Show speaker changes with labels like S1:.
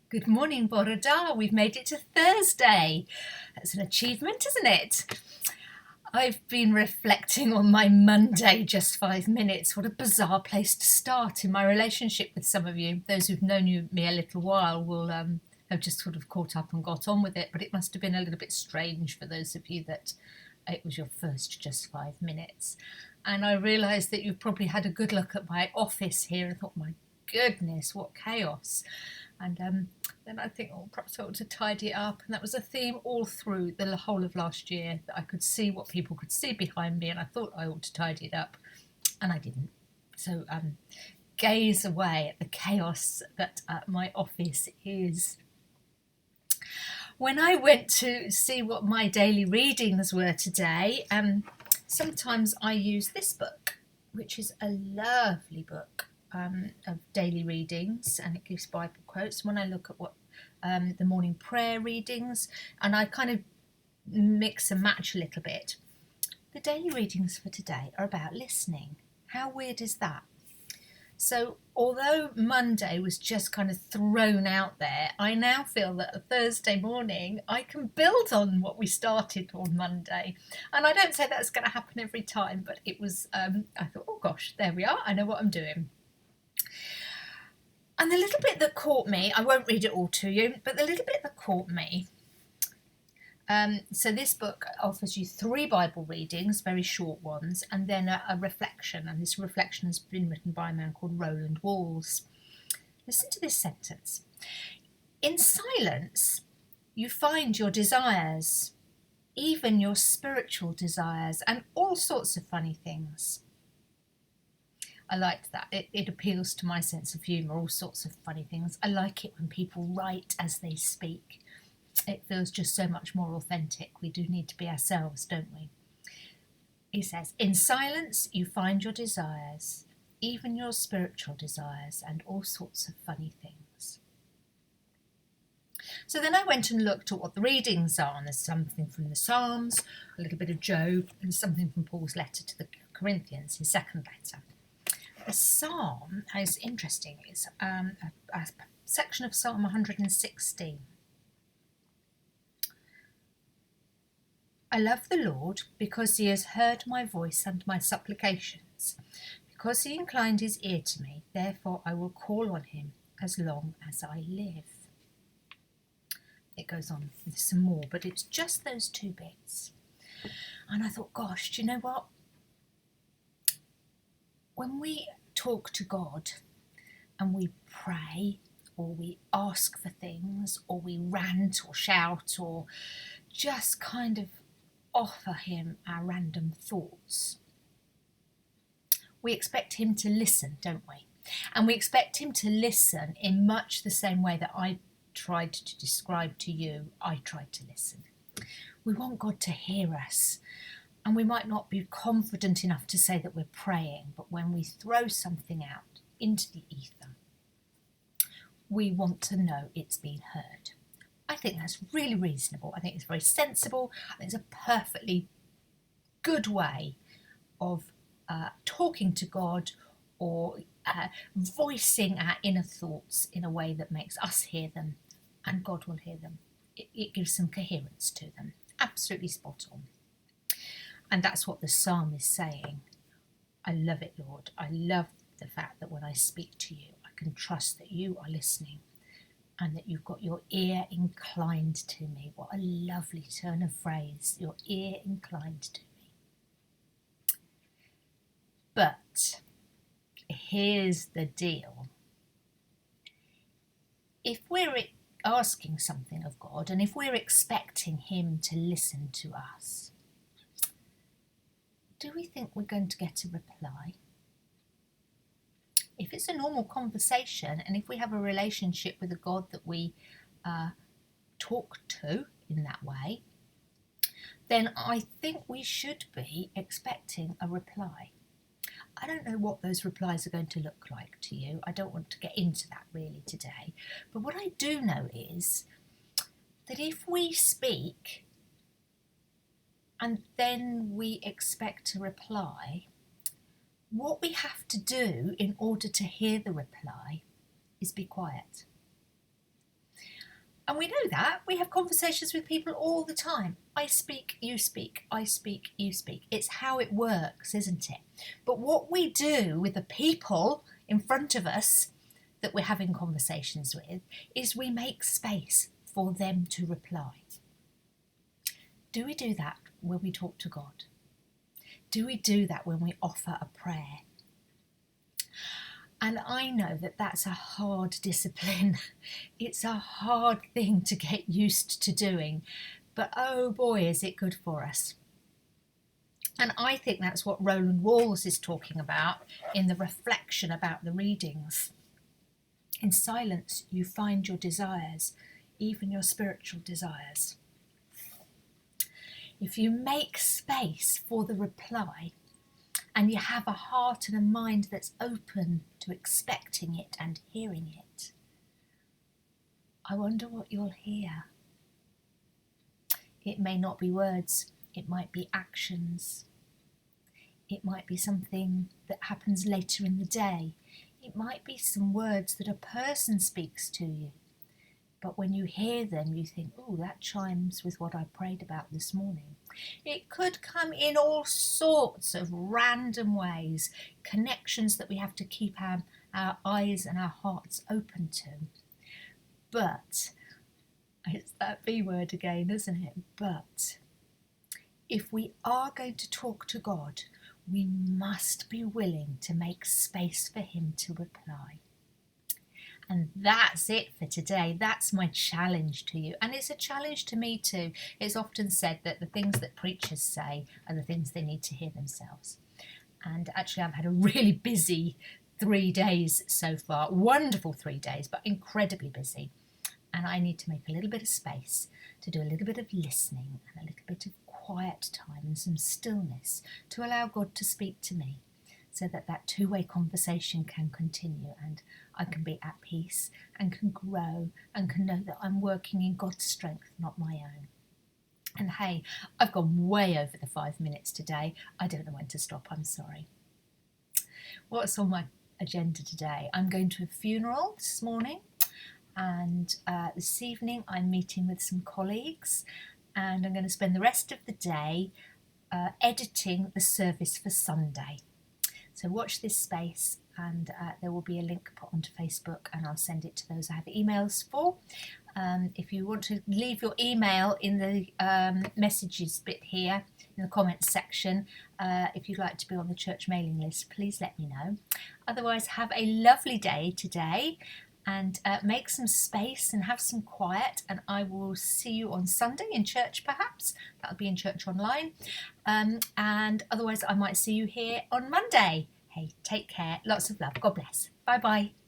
S1: Good morning, Boroda. We've made it to Thursday. That's an achievement, isn't it? I've been reflecting on my Monday, just 5 minutes. What a bizarre place to start in my relationship with some of you. Those who've known me a little while will have just sort of caught up and got on with it, but it must have been a little bit strange for those of you that it was your first just 5 minutes. And I realised that you've probably had a good look at my office here and thought, my goodness, what chaos. And then I think, oh, perhaps I ought to tidy it up. And that was a theme all through the whole of last year, that I could see what people could see behind me, and I thought I ought to tidy it up, and I didn't. So gaze away at the chaos that my office is. When I went to see what my daily readings were today, sometimes I use this book, which is a lovely book of daily readings, and it gives Bible quotes. When I look at what the morning prayer readings, and I kind of mix and match a little bit, the daily readings for today are about listening. How weird is that? So although Monday was just kind of thrown out there, I now feel that a Thursday morning I can build on what we started on Monday. And I don't say that's going to happen every time, but it was, I thought, oh gosh, there we are, I know what I'm doing. And the little bit that caught me, I won't read it all to you, but the little bit that caught me, so this book offers you 3 Bible readings, very short ones, and then a reflection, and this reflection has been written by a man called Roland Walls. Listen to this sentence. In silence, you find your desires, even your spiritual desires, and all sorts of funny things. I liked that. It appeals to my sense of humour, all sorts of funny things. I like it when people write as they speak. It feels just so much more authentic. We do need to be ourselves, don't we? He says, in silence you find your desires, even your spiritual desires, and all sorts of funny things. So then I went and looked at what the readings are, and there's something from the Psalms, a little bit of Job, and something from Paul's letter to the Corinthians, his second letter. The Psalm is interesting. It's a section of Psalm 116. I love the Lord because he has heard my voice and my supplications. Because he inclined his ear to me, therefore I will call on him as long as I live. It goes on with some more, but it's just those 2 bits. And I thought, gosh, do you know what? When we talk to God and we pray, or we ask for things, or we rant or shout, or just kind of offer him our random thoughts, we expect him to listen, don't we? And we expect him to listen in much the same way that I tried to describe to you I tried to listen. We want God to hear us, and we might not be confident enough to say that we're praying, but when we throw something out into the ether, we want to know it's been heard. I think that's really reasonable. I think it's very sensible. I think it's a perfectly good way of talking to God, or voicing our inner thoughts in a way that makes us hear them and God will hear them. It gives some coherence to them. Absolutely spot on. And that's what the psalm is saying. I love it, Lord. I love the fact that when I speak to you, I can trust that you are listening and that you've got your ear inclined to me. What a lovely turn of phrase, your ear inclined to me. But here's the deal. If we're asking something of God, and if we're expecting him to listen to us, do we think we're going to get a reply? If it's a normal conversation, and if we have a relationship with a God that we talk to in that way, then I think we should be expecting a reply. I don't know what those replies are going to look like to you. I don't want to get into that really today. But what I do know is that if we speak and then we expect a reply, what we have to do in order to hear the reply is be quiet. And we know that. We have conversations with people all the time. I speak, you speak, I speak, you speak. It's how it works, isn't it? But what we do with the people in front of us that we're having conversations with is we make space for them to reply. Do we do that when we talk to God? Do we do that when we offer a prayer? And I know that that's a hard discipline. It's a hard thing to get used to doing, but oh boy, is it good for us. And I think that's what Roland Walls is talking about in the reflection about the readings. In silence, you find your desires, even your spiritual desires. If you make space for the reply, and you have a heart and a mind that's open to expecting it and hearing it, I wonder what you'll hear. It may not be words, it might be actions. It might be something that happens later in the day. It might be some words that a person speaks to you. But when you hear them, you think, oh, that chimes with what I prayed about this morning. It could come in all sorts of random ways, connections that we have to keep our eyes and our hearts open to. But, it's that B word again, isn't it? But, if we are going to talk to God, we must be willing to make space for him to reply. And that's it for today. That's my challenge to you. And it's a challenge to me too. It's often said that the things that preachers say are the things they need to hear themselves. And actually, I've had a really busy 3 days so far. Wonderful 3 days, but incredibly busy. And I need to make a little bit of space to do a little bit of listening and a little bit of quiet time and some stillness to allow God to speak to me, so that that two-way conversation can continue and I can be at peace and can grow and can know that I'm working in God's strength, not my own. And hey, I've gone way over the 5 minutes today. I don't know when to stop, I'm sorry. What's on my agenda today? I'm going to a funeral this morning, and this evening I'm meeting with some colleagues, and I'm going to spend the rest of the day editing the service for Sunday. So watch this space, and there will be a link put onto Facebook, and I'll send it to those I have emails for. If you want to leave your email in the messages bit here in the comments section, if you'd like to be on the church mailing list, please let me know. Otherwise, have a lovely day today, and make some space and have some quiet, and I will see you on Sunday in church perhaps. That'll be in church online. And otherwise I might see you here on Monday. Hey, take care. Lots of love. God bless. Bye bye.